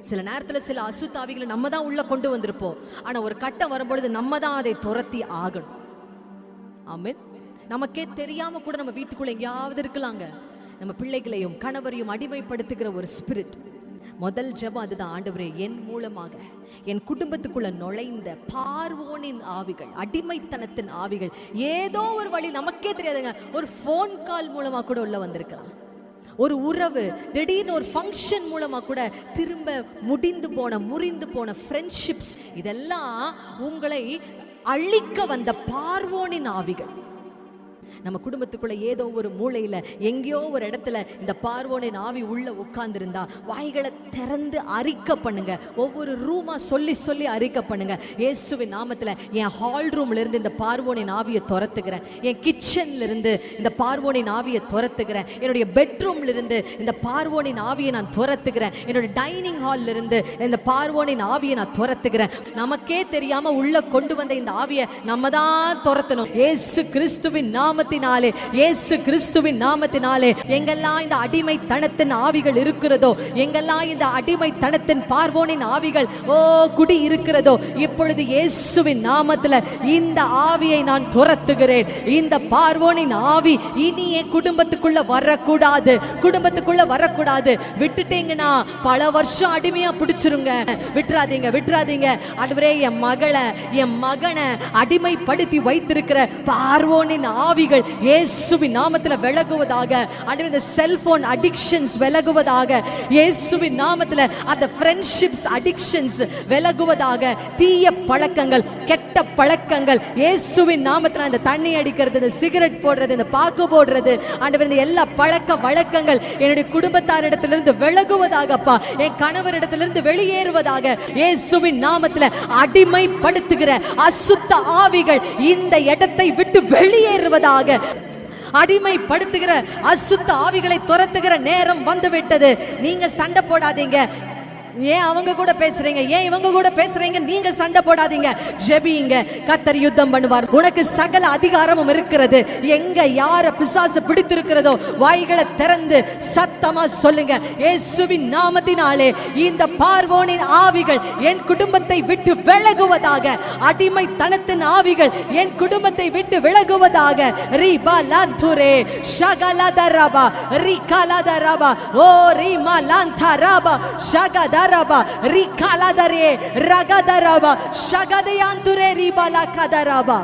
சில நேரத்தில் சில அசுத்தாவிகளை நம்ம தான் உள்ள கொண்டு வந்திருப்போம். ஆனா ஒரு கட்டம் வரும்பொழுது நம்ம தான் அதை துரத்தி ஆகணும். ஆமென். நமக்கே தெரியாம கூட நம்ம வீட்டுக்குள்ள எங்கேயாவது இருக்கலாங்க, நம்ம பிள்ளைகளையும் கணவரையும் அடிமைப்படுத்துகிற ஒரு ஸ்பிரிட். முதல் ஜெபம் அதுதான், ஆண்டவரே என் மூலமாக என் குடும்பத்துக்குள்ள நுழைந்த பார்வோனின் ஆவிகள், அடிமைத்தனத்தின் ஆவிகள், ஏதோ ஒரு வழி நமக்கே தெரியாதுங்க, ஒரு ஃபோன் கால் மூலமா கூட உள்ள வந்திருக்கலாம், ஒரு உறவு, திடீர்னு ஒரு ஃபங்க்ஷன் மூலமா கூட திரும்ப முறிந்து போன ஃப்ரெண்ட்ஷிப்ஸ், இதெல்லாம் உங்களை அழிக்க வந்த பார்வோனின் ஆவிகள். நம்ம குடும்பத்துக்குள்ள ஏதோ ஒரு மூலையில எங்கேயோ ஒரு இடத்துல இந்த பார்வோனின் ஆவி உள்ள உட்கார்ந்திருந்தா வாய்களை திறந்து அறிக்கை பண்ணுங்க. ஒவ்வொரு ரூமா சொல்லி சொல்லி அறிக்கை பண்ணுங்க. இயேசுவின் நாமத்துல என் ஹால் ரூம்ல இருந்து இந்த பார்வோனின் ஆவியை துரத்துகிறேன், என் கிச்சன்ல இருந்து இந்த பார்வோனின் ஆவியை துரத்துகிறேன், என்னுடைய பெட்ரூம்ல இருந்து இந்த பார்வோனின் ஆவியை நான் துரத்துகிறேன், என்னுடைய டைனிங் ஹால்ல இருந்து இந்த பார்வோனின் ஆவியை நான் துரத்துகிறேன். நமக்கே தெரியாம உள்ள கொண்டு வந்த இந்த ஆவியை நம்ம தான் துரத்தணும். இயேசு கிறிஸ்துவின் நாமத்தினாலே, இயேசு கிறிஸ்துவின் நாமத்தினாலே எங்கெல்லாம் இந்த அடிமைத்தனத்தின் ஆவிகள் இருக்கிறதோ, எங்கெல்லாம் இந்த அடிமைத்தனத்தின் பார்வோனின் ஆவிகள் குடி இருக்கிறதோ, இப்பொழுது இயேசுவின் நாமத்துல இந்த ஆவியை நான் துரத்துகிறேன். இந்த பார்வோனின் ஆவி இனியே குடும்பத்துக்குள்ள வரக்கூடாது, குடும்பத்துக்குள்ள வரக்கூடாது. விட்டுட்டீங்கன்னா பல வருஷம் அடிமையா பிடிச்சிருங்க. விட்டுறாதீங்க. ஆண்டவரே என் மகனை அடிமைப்படுத்தி வைத்திருக்கிற பார்வோனின் ஆவிகள் இயேசுவின் நாமத்துல விலகுவதாக. ஆண்டவரே இந்த செல்போன் அடிக்ஷன்ஸ் விலகுவதாக, இயேசுவின் நாமத்துல அந்த ஃப்ரெண்ட்ஷிப்ஸ் அடிக்ஷன்ஸ் விலகுவதாக. தீய பழக்கங்கள், கெட்ட பழக்கங்கள் இயேசுவின் நாமத்துல, இந்த தண்ணி அடிக்கிறது, இந்த சிகரெட் போடுறது, இந்த பாக்கு போடுறது, ஆண்டவரே இந்த எல்லா பழக்க வழக்கங்கள் என்னுடைய குடும்பத்தாரிடத்திலிருந்து விலகுவதாகப்பா, என் கணவரிடத்திலிருந்து வெளியேறுவதாக. இயேசுவின் நாமத்துல அடிமைப்படுத்துகிற அசுத்த ஆவிகள் இந்த இடத்தை விட்டு வெளியேறுவதாக. அடிமைப்படுத்துகிற அசுத்த ஆவிகளை துரத்துகிற நேரம் வந்துவிட்டது. நீங்க சண்டை போடாதீங்க. ஏன் அவங்க கூட பேசுறீங்க, ஏன் இவங்க கூட பேசுறீங்க, நீங்க சண்டை போடாதீங்க, ஜெபிங்க. கர்த்தர் யுத்தம் பண்ணுவார். உனக்கு சகல அதிகாரமும் இருக்கிறது. எங்க யார பிசாசு பிடித்திருக்கிறதோ வாய்களை திறந்து சத்தமா சொல்லுங்க, இயேசுவின் நாமத்தினாலே இந்த பார்வோனின் ஆவிகள் என் குடும்பத்தை விட்டு விலகுவதாக. அடிமைத்தனத்தின் ஆவிகள் என் குடும்பத்தை விட்டு விலகுவதாக. ரிபா லாந்துரே ஷகலதரபா ரிகலதரபா ஓ ரிமா லாந்தரபா ஷகத Daraba, Rikaladare, Ragadaraba, Shagadeyanture Ribala Kadaraba.